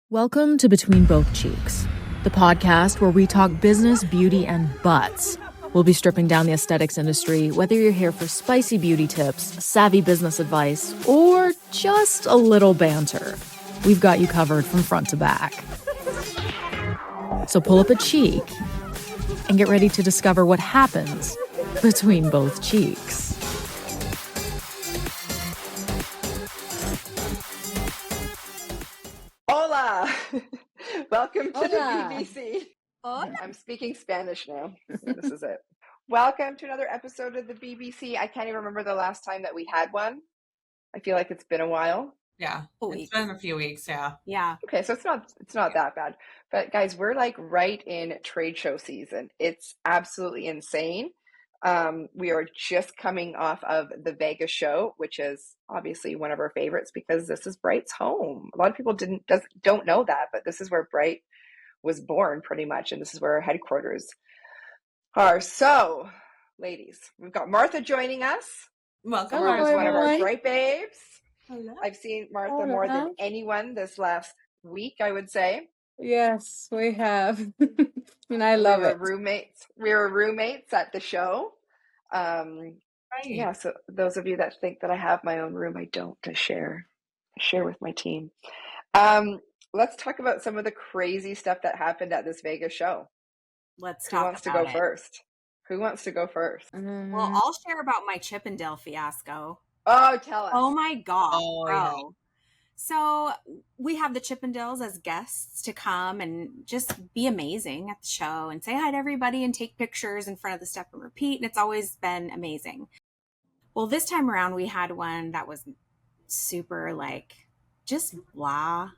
Welcome to Between Both Cheeks, the podcast where we talk business, beauty, and butts. We'll be stripping down the aesthetics industry, whether you're here for spicy beauty tips, savvy business advice, or just a little banter. We've got you covered from front to back. So pull up a cheek and get ready to discover what happens between both cheeks. Hola! Welcome to the Hola. BBC. Hola. I'm speaking Spanish now. So this is it. Welcome to another episode of the BBC. I can't even remember the last time that we had one. I feel like it's been a while. Yeah, it's been a few weeks, yeah. Okay, so it's not that bad. But guys, we're like right in trade show season. It's absolutely insane. We are just coming off of the Vegas show, which is obviously one of our favorites because this is Bright's home. A lot of people don't know that, but this is where Bryght was born pretty much, and this is where our headquarters are. So, ladies, we've got Martha joining us. Welcome, Hello, Martha's one of our everyone. Bright babes. Hello. I've seen Martha more than anyone this last week, I would say. Yes, we have. And I love it. We were roommates at the show. Right. Yeah, so those of you that think that I have my own room, I don't. I share with my team. Let's talk about some of the crazy stuff that happened at this Vegas show. Let's Who talk wants to about go it. first? Who wants to go first? Well, I'll share about my Chippendale fiasco. Oh, tell us. Oh my God, Oh, bro. yeah. So we have the Chippendales as guests to come and just be amazing at the show and say hi to everybody and take pictures in front of the step and repeat. And it's always been amazing. Well, this time around, we had one that was super just blah,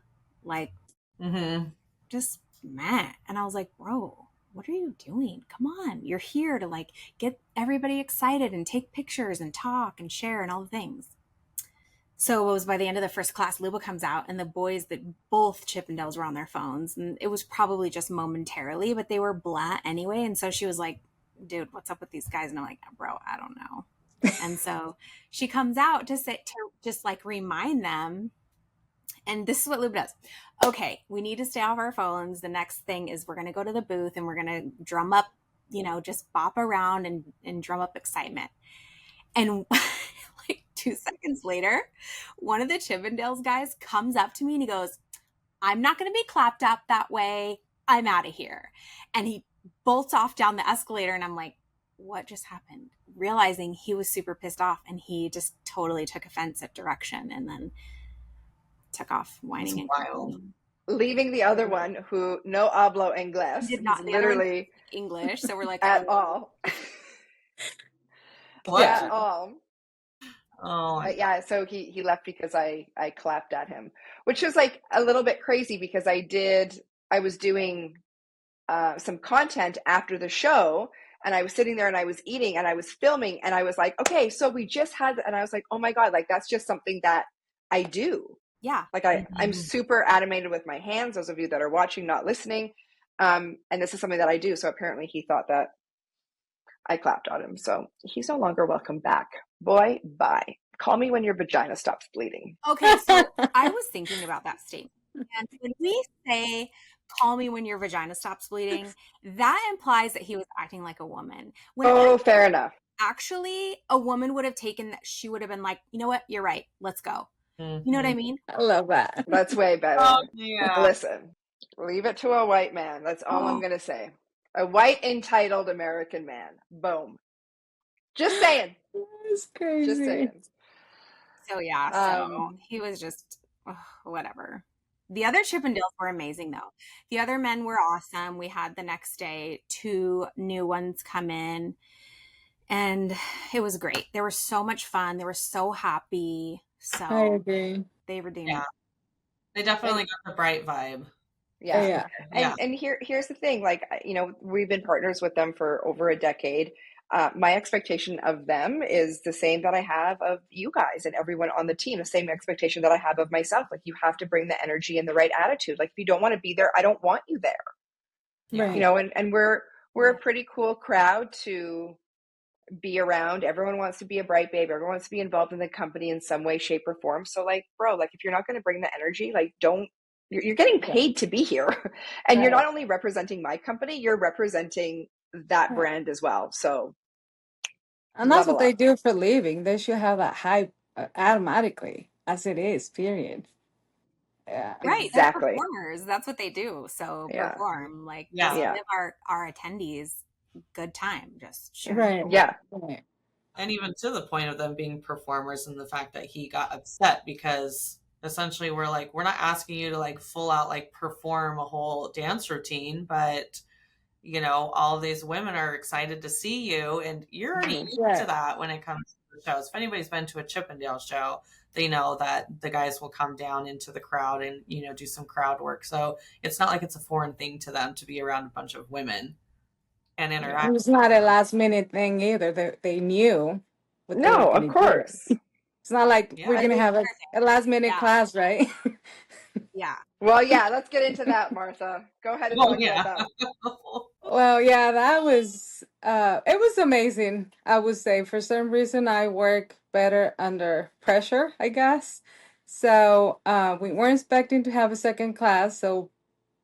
just meh. And I was like, bro, what are you doing? Come on. You're here to get everybody excited and take pictures and talk and share and all the things. So it was by the end of the first class, Luba comes out and the boys that both Chippendales were on their phones. And it was probably just momentarily, but they were blah anyway. And so she was like, dude, what's up with these guys? And I'm like, bro, I don't know. And so she comes out to just remind them. And this is what Luba does. Okay, we need to stay off our phones. The next thing is we're going to go to the booth and we're going to drum up, just bop around and drum up excitement. And 2 seconds later, one of the Chippendales guys comes up to me and he goes, I'm not going to be clapped up that way. I'm out of here. And he bolts off down the escalator. And I'm like, what just happened? Realizing he was super pissed off and he just totally took offense at direction and then took off whining and crying. Leaving the other one who no hablo inglés. Did not literally English. So we're like, at all. What? At all. Oh, Yeah, so he left because I clapped at him, which was a little bit crazy because I was doing some content after the show and I was sitting there and I was eating and I was filming and I was like, okay, so we just had, and I was like, oh my God, that's just something that I do. yeah. I'm super animated with my hands, those of you that are watching, not listening. And this is something that I do. So apparently he thought that I clapped on him. So he's no longer welcome back. Boy, bye. Call me when your vagina stops bleeding. Okay, so I was thinking about that statement. And when we say, call me when your vagina stops bleeding, that implies that he was acting like a woman. Fair enough. Actually, a woman would have taken that. She would have been like, you know what? You're right. Let's go. You know what I mean? I love that. That's way better. Oh, yeah. Listen, leave it to a white man. That's all I'm going to say. A white entitled American man. Boom. Just saying. That's crazy. Just saying. So yeah, so he was just whatever. The other Chippendales were amazing though. The other men were awesome. We had the next day 2 new ones come in and it was great. They were so much fun. They were so happy. So I agree. they redeemed. Yeah. They definitely got the Bryght vibe. Yeah. Yeah. And here's the thing, we've been partners with them for over a decade. My expectation of them is the same that I have of you guys and everyone on the team, the same expectation that I have of myself. You have to bring the energy and the right attitude. If you don't want to be there, I don't want you there. Right. And we're a pretty cool crowd to be around. Everyone wants to be a Bryght babe. Everyone wants to be involved in the company in some way, shape, or form. So bro, if you're not going to bring the energy, don't You're getting paid to be here. And you're not only representing my company, you're representing that brand as well. So And that's what level they up. do for living. They should have that hype automatically, as it is, period. Yeah. Right, they're Exactly. performers. That's what they do. So Yeah. perform, like Yeah. just Yeah. give our attendees good time. Just share. Right. Yeah. Right. And even to the point of them being performers and the fact that he got upset because essentially we're like, we're not asking you to like full out like perform a whole dance routine, but you know, all these women are excited to see you and you're already Mhm. used to that when it comes to the shows. If anybody's been to a Chippendale show, they know that the guys will come down into the crowd and, you know, do some crowd work. So it's not like it's a foreign thing to them to be around a bunch of women and interact. It's not a last minute thing either. They knew what they were No, of going to do. course. It's not like Yeah. we're going to have a last minute Yeah. class, right? Yeah. Well, yeah, let's get into that, Martha. Go ahead and Oh, talk yeah. about that. Well, yeah, that was it was amazing, I would say. For some reason I work better under pressure, I guess. So we weren't expecting to have a second class, so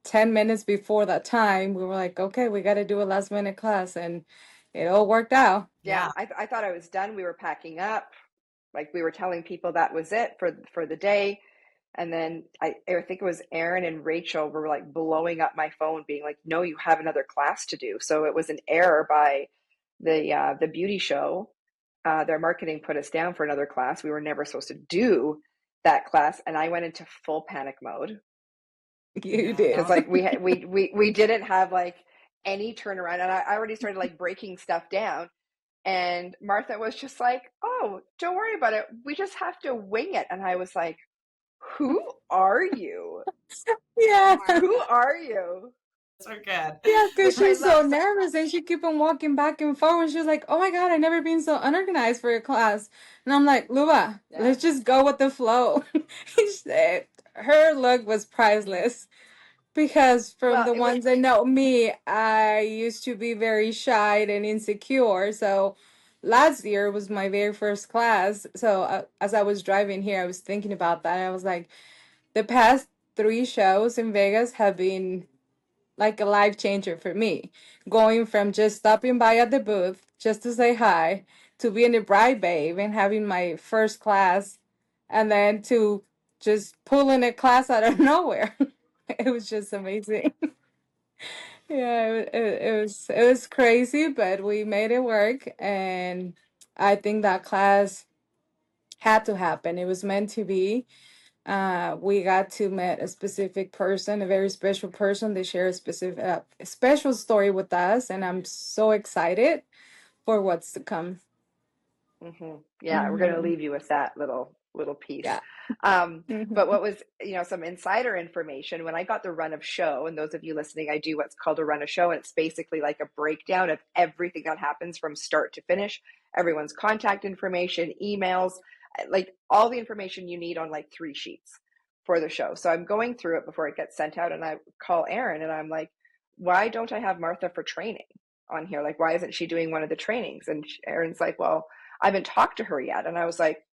10 minutes before that time we were like, okay, we got to do a last minute class, and it all worked out. Yeah, I thought I was done. We were packing up. Like we were telling people that was it for the day. And then I think it was Aaron and Rachel were like blowing up my phone, being like, "No, you have another class to do." So it was an error by the beauty show. Their marketing put us down for another class. We were never supposed to do that class, and I went into full panic mode You did. because like we didn't have like any turnaround, and I already started like breaking stuff down. And Martha was just like, "Oh, don't worry about it. We just have to wing it." And I was like, "Who are you? Yeah. Who are you?" So good. Yeah, because Which I she's so love. nervous and she keep on walking back and forth. And she was like, oh my God, I never been so unorganized for a class. And I'm like, Luba, Yeah. let's just go with the flow. She said her look was priceless. Because from Well, the it was. ones that know me, I used to be very shy and insecure. So last year was my very first class. So as I was driving here, I was thinking about that. I was like, the past 3 shows in Vegas have been like a life changer for me. Going from just stopping by at the booth just to say hi to being a Bryght Babe and having my first class, and then to just pulling a class out of nowhere. It was just amazing. Yeah, it was crazy, but we made it work, and I think that class had to happen. It was meant to be. We got to meet a specific person, a very special person. They share a specific, a special story with us, and I'm so excited for what's to come. Yeah, we're going to leave you with that little piece. Yeah. But what was, some insider information when I got the run of show, and those of you listening, I do what's called a run of show, and it's basically like a breakdown of everything that happens from start to finish, everyone's contact information, emails, like all the information you need on like 3 sheets for the show. So I'm going through it before it gets sent out, and I call Aaron and I'm like, why don't I have Martha for training on here? Like, why isn't she doing one of the trainings? And Aaron's like, well, I haven't talked to her yet. And I was like,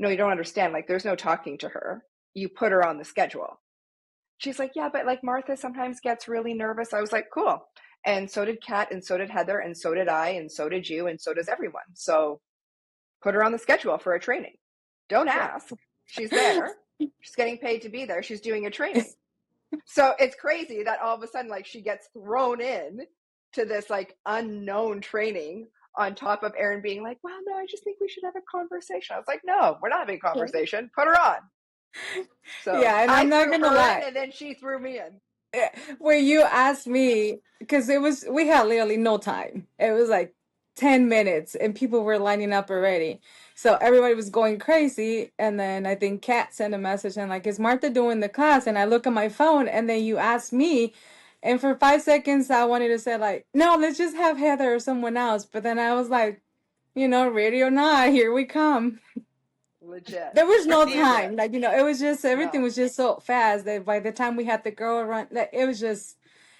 no, you don't understand. Like, there's no talking to her. You put her on the schedule. She's like, yeah, but like Martha sometimes gets really nervous. I was like, cool. And so did Kat, and so did Heather, and so did I, and so did you, and so does everyone. So put her on the schedule for a training. Don't ask. She's there. She's getting paid to be there. She's doing a training. So it's crazy that all of a sudden, like, she gets thrown in to this like unknown training on top of Aaron being like, well, no, I just think we should have a conversation. I was like, no, we're not having a conversation. Put her on. So Yeah, and I I'm not threw gonna her lie. in, and then she threw me in. Where you asked me, because we had literally no time. It was like 10 minutes and people were lining up already. So everybody was going crazy. And then I think Kat sent a message and like, is Martha doing the class? And I look at my phone and then you asked me. And for 5 seconds, I wanted to say like, no, let's just have Heather or someone else. But then I was like, ready or not, here we come. Legit. There was no Legit. time. Like, it was just, everything No. was just so fast that by the time we had the girl run, like, it was just,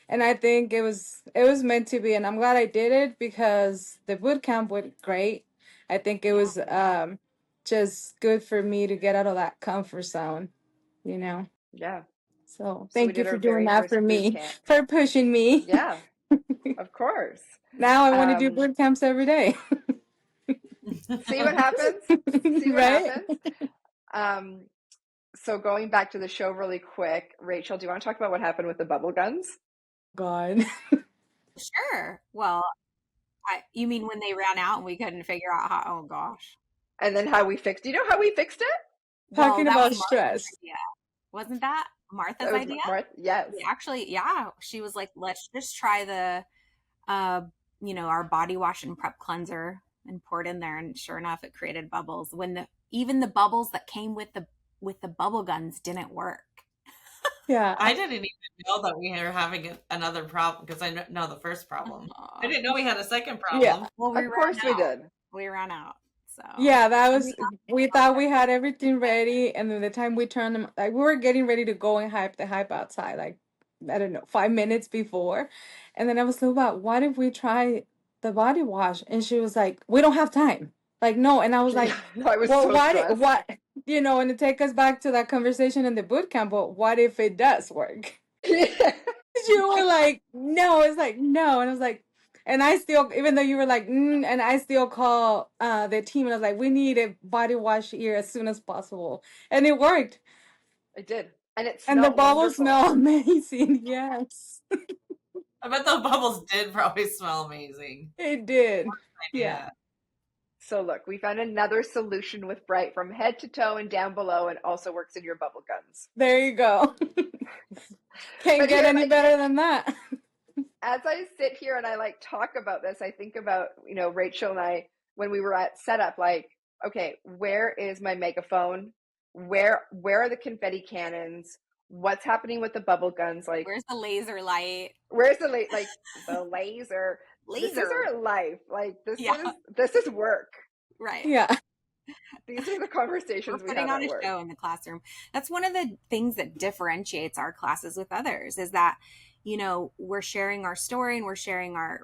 and I think it was meant to be. And I'm glad I did it because the boot camp went great. I think it was just good for me to get out of that comfort zone, Yeah. So So we thank you did for our doing very that first for boot me, camp. for pushing me. Yeah, of course. Now I want to do Um, boot camps every day. See what happens? See what Right? happens? Um, so going back to the show really quick, Rachel, do you want to talk about what happened with the bubble guns? God. Sure. Well, you mean when they ran out and we couldn't figure out how? Oh gosh. And then how we fixed, do you know how we fixed it? Well, Talking that was about Martha's stress. idea. Wasn't that Martha's That was idea? Martha. Yes. We actually, yeah, she was like, let's just try the, uh, our body wash and prep cleanser and pour it in there. And sure enough, it created bubbles when even the bubbles that came with the bubble guns didn't work. Yeah. I didn't even know that we were having another problem because I know the first problem. I didn't know we had a second Yeah. problem. Well, Of course we did. We ran out. So Yeah, that and was, we thought we had everything ready, and then the time we turned them, like we were getting ready to go and hype the hype outside, like I don't know, 5 minutes before. And then I was like, about what if we try the body wash? And she was like, we don't have time. Like, no. And I was like, No, I was well, so stressed. what, and to take us back to that conversation in the boot camp, but what if it does work? Yeah. You were like, no. It's like, no. And I was like, and I still, even though you were like, and I still call the team and I was like, we need a body wash here as soon as possible. And it worked. I did. And it And the smelled bubbles wonderful. smell amazing. Yes, I bet the bubbles did probably smell amazing. it did. Yeah. Yeah. So look, we found another solution with Bryght from head to toe and down below, and also works in your bubble guns. There you go. Can't But get here, any like, better than that. as I sit here and I like talk about this, I think about, Rachel and I, when we were at setup, like, okay, where is my megaphone? Where are the confetti cannons? What's happening with the bubble guns? Like, where's the laser light? where's the like the laser? This is Laser. our life. Like Yeah. this is work. Right. Yeah. These are the We're conversations we putting have on at a work. show in the classroom. That's one of the things that differentiates our classes with others is that, we're sharing our story and we're sharing our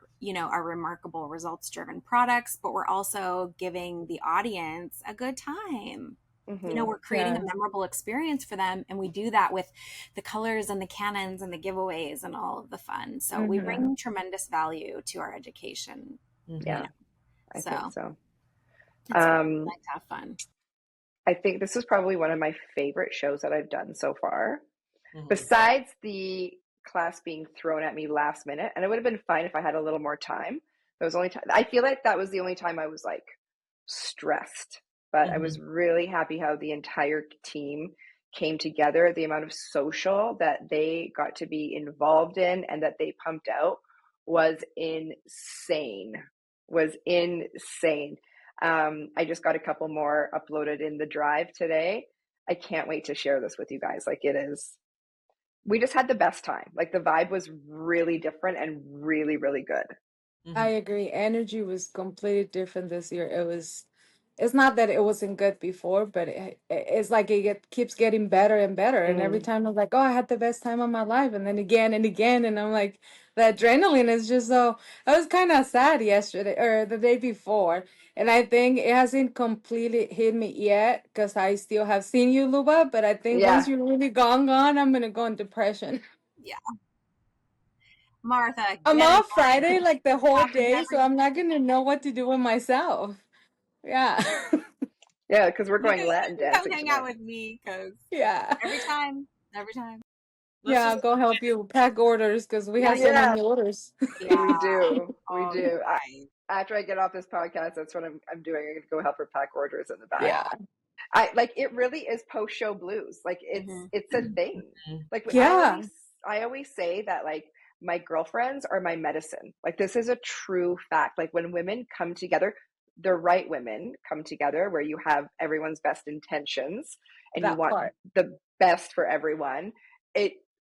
remarkable results driven products, but we're also giving the audience a good time. Mm-hmm. We're creating Yes. a memorable experience for them. And we do that with the colors and the cannons and the giveaways and all of the fun. So we bring tremendous value to our education. Yeah, I think so. It's really like to have fun. I think this is probably one of my favorite shows that I've done so far. Mhm. Besides the class being thrown at me last minute, and it would have been fine if I had a little more time. That was only time. I feel like that was the only time I was like stressed, but I was really happy how the entire team came together. The amount of social that they got to be involved in and that they pumped out was insane. I just got a couple more uploaded in the drive today. I can't wait to share this with you guys. Like we just had the best time. Like the vibe was really different and really, really good. I agree. Energy was completely different this year. It's not that it wasn't good before, but it's like keeps getting better and better. And every time I'm like, oh, I had the best time of my life. And then again and again. And I'm like, the adrenaline is just so, I was kind of sad yesterday or the day before. And I think it hasn't completely hit me yet because I still have seen you, Luba. But I think once Yeah. you're really gone, I'm going to go in depression. Yeah. Martha, I'm get off it going. Friday, like the whole Happens day, every so I'm not going to know what to do with myself. Yeah. Yeah, because we're You going can Latin come dancing hang out tonight. with me because Yeah. every time. Yeah, I'll go help you pack orders because we have so Yeah, many orders. Yeah. we do. We Oh, do. right. After I get off this podcast, that's what I'm doing. I'm gonna go help her pack orders in the back. Yeah. I like it really is post show blues. Like it's a thing. Like Yeah. I always say that like my girlfriends are my medicine. Like this is a true fact. Like when women come together, the right women come together where you have everyone's best intentions and you That want part. the best for everyone.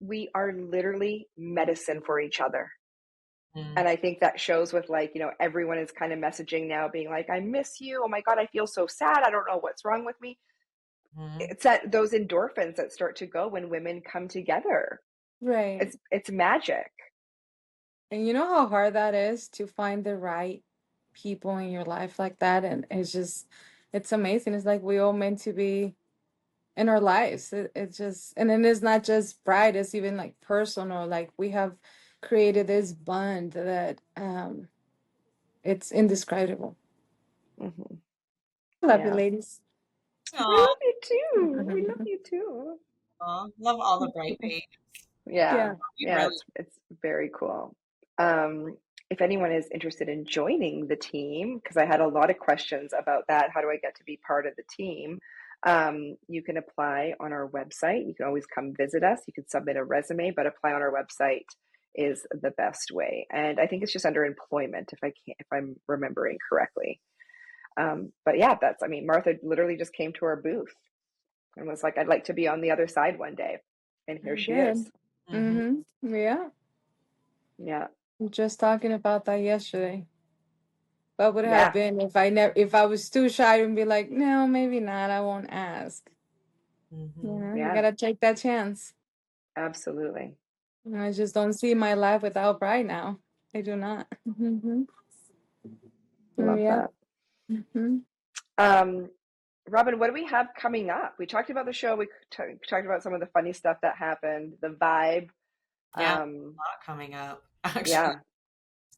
We are literally medicine for each other. And I think that shows with like, everyone is kind of messaging now being like, I miss you. Oh my God, I feel so sad. I don't know what's wrong with me. It's that those endorphins that start to go when women come together. Right. It's magic. And you know how hard that is to find the right people in your life like that. And it's amazing. It's like we all meant to be in our lives. It just, and then it's not just Bryght, it's even like personal. Like we have created this bond that it's indescribable. Mhm. I love you, Yeah. ladies. We Aw, love you too. We love you too. love all the Bryght Babe. Yeah. Yeah. We Yeah, really it's very cool. If anyone is interested in joining the team, because I had a lot of questions about that, how do I get to be part of the team? You can apply on our website. You can always come visit us. You can submit a resume, but apply on our website is the best way. And I think it's just under employment, if I'm remembering correctly. But yeah, I mean, Martha literally just came to our booth and was like, I'd like to be on the other side one day. And here I she is. did. Mhm. Yeah. Yeah. I'm just talking about that yesterday. What would have Yeah. been if I was too shy and be like, no, maybe not. I won't ask. Mhm. You Yeah. gotta take that chance. Absolutely. And I just don't see my life without Bryght now. I do not. Love Yeah. that. hmm Robin, what do we have coming up? We talked about the show. We talked about some of the funny stuff that happened, the vibe. Yeah, a lot coming up, actually. Yeah.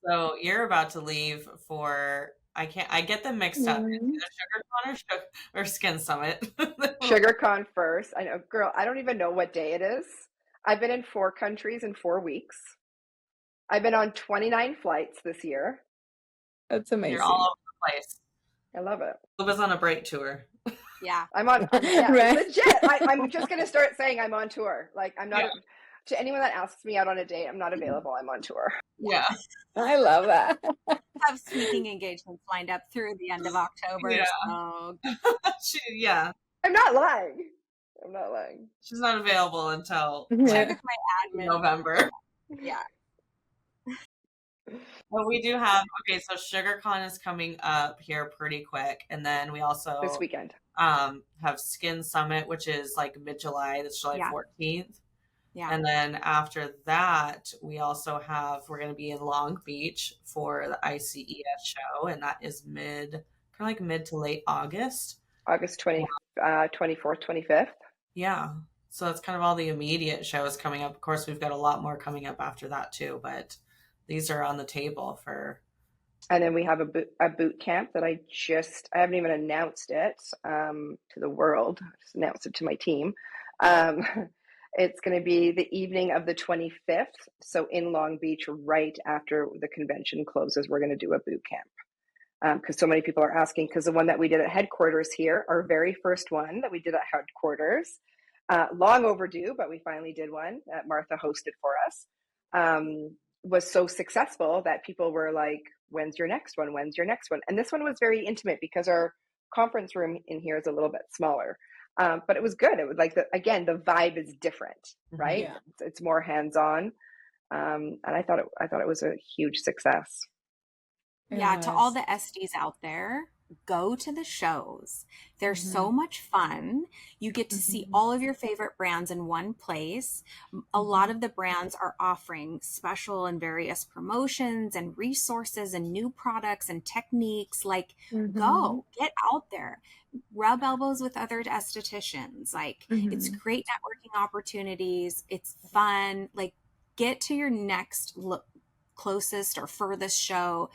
So you're about to leave for I get them mixed up. hmm It's either SugarCon or Skin Summit. SugarCon first. I know, girl, I don't even know what day it is. I've been in 4 countries in 4 weeks. I've been on 29 flights this year. That's You're all amazing. over the place. I love it. Luba's on a break tour. Yeah. Yeah, Right. legit. I'm just going to start saying I'm on tour. Like, I'm not, Yeah. to anyone that asks me out on a date, I'm not available. I'm on tour. Yeah. I love that. Have speaking engagements lined up through the end of October. Yeah. So Yeah. I'm not lying. I'm not lying. She's not available until check Yeah. with my admin. November. Yeah. But we do have so SugarCon is coming up here pretty quick. And then we This also weekend. have Skin Summit, which is like mid-July. That's July Yeah. 14th. Yeah. And then after that, we're going to be in Long Beach for the ICES show. And that is kind of like mid to late August. August 24th, 25th. Yeah. So that's kind of all the immediate shows coming up. Of course, we've got a lot more coming up after that too, but these are on the table for. And then we have a boot camp that I haven't even announced it to the world. I just announced it to my team. It's going to be the evening of the 25th. So in Long Beach, right after the convention closes, we're going to do a boot camp. Because so many people are asking, because the one that we did at headquarters here, our very first one that we did at headquarters, long overdue, but we finally did one that Martha hosted for us, was so successful that people were like, when's your next one? When's your next one? And this one was very intimate because our conference room in here is a little bit smaller. But it was good. It was like, again, the vibe is different, right? Yeah. It's more hands-on. And I thought it was a huge success. Yeah, to all the SDs out there, go to the shows. They're so much fun. You get to see all of your favorite brands in one place. A lot of the brands are offering special and various promotions and resources and new products and techniques. Like, go, get out there, rub elbows with other estheticians. Like, it's great networking opportunities. It's fun. Like, get to your next closest or furthest show.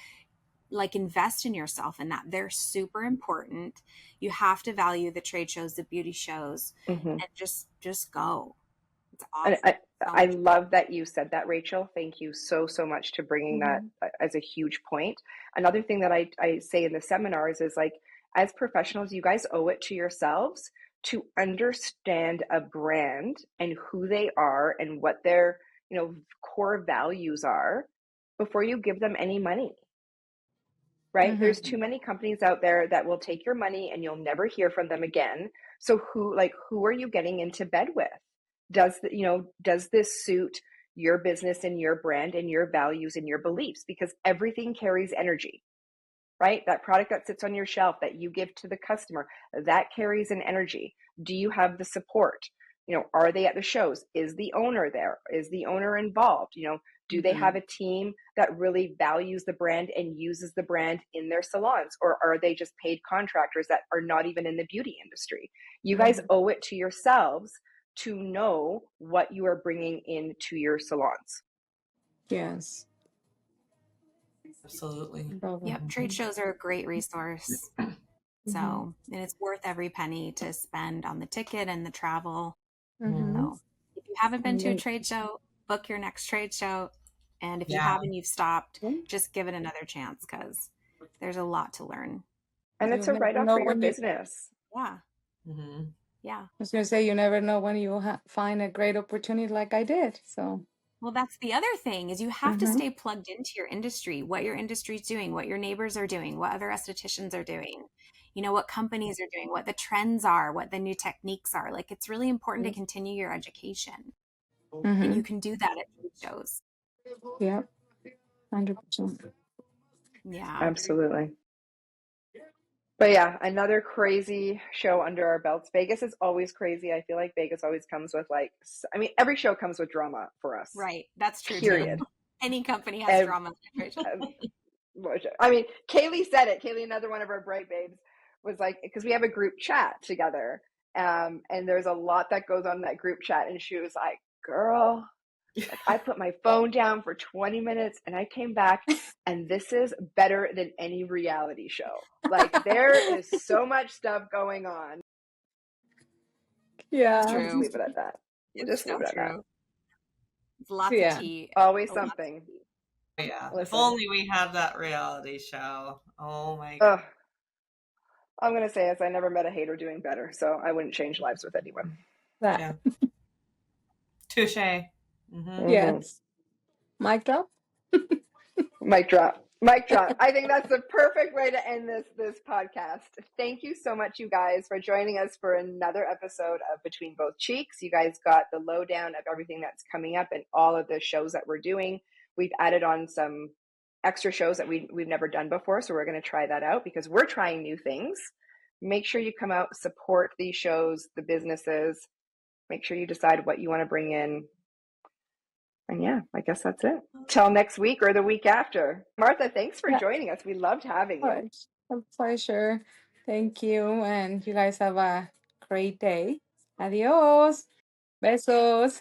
Like, invest in yourself in that. They're super important. You have to value the trade shows, the beauty shows, and just go. It's awesome. And I love that you said that, Rachel. Thank you so much to bringing that as a huge point. Another thing that I say in the seminars is, like, as professionals, you guys owe it to yourselves to understand a brand and who they are and what their core values are before you give them any money. Right? There's too many companies out there that will take your money and you'll never hear from them again. So who are you getting into bed with? Does this suit your business and your brand and your values and your beliefs? Because everything carries energy, right? That product that sits on your shelf that you give to the customer, that carries an energy. Do you have the support? are they at the shows? Is the owner there? Is the owner involved? Do they have a team that really values the brand and uses the brand in their salons? Or are they just paid contractors that are not even in the beauty industry? You guys owe it to yourselves to know what you are bringing into your salons. Yes. Absolutely. Yep, trade shows are a great resource. So, and it's worth every penny to spend on the ticket and the travel. So, if you haven't been to a trade show, book your next trade show. And if you haven't, you've stopped, just give it another chance because there's a lot to learn. And it's a write-off for your business. Yeah. I Yeah. was going to say, you never know when you will find a great opportunity like I did. So, well, that's the other thing is you have to stay plugged into your industry, what your industry's doing, what your neighbors are doing, what other estheticians are doing, what companies are doing, what the trends are, what the new techniques are. Like, it's really important to continue your education. And you can do that at trade shows. Yep. 100%. Yeah. Absolutely. But yeah, another crazy show under our belts. Vegas is always crazy. I feel like Vegas always comes with every show comes with drama for us. Right. That's true. Period. Too. Any company has drama. Kaylee said it. Kaylee, another one of our Bryght Babes, was like, because we have a group chat together. And there's a lot that goes on in that group chat. And she was like, girl, I put my phone down for 20 minutes and I came back and this is better than any reality show. Like, there is so much stuff going on. Yeah. I'll just leave it at that. It's so true. It's lots of tea. Always something. Yeah. Listen, if only we had that reality show. Oh my God. I'm going to say I never met a hater doing better, so I wouldn't change lives with anyone. Yeah. Touche. Yes. Mic drop? Mic drop. Mic drop. I think that's the perfect way to end this podcast. Thank you so much, you guys, for joining us for another episode of Between Both Cheeks. You guys got the lowdown of everything that's coming up and all of the shows that we're doing. We've added on some extra shows that we've never done before, so we're going to try that out because we're trying new things. Make sure you come out, support these shows, the businesses. Make sure you decide what you want to bring in. And yeah, I guess that's it. Till next week or the week after. Martha, thanks for joining us. We loved having you. A pleasure. Thank you. And you guys have a great day. Adios. Besos.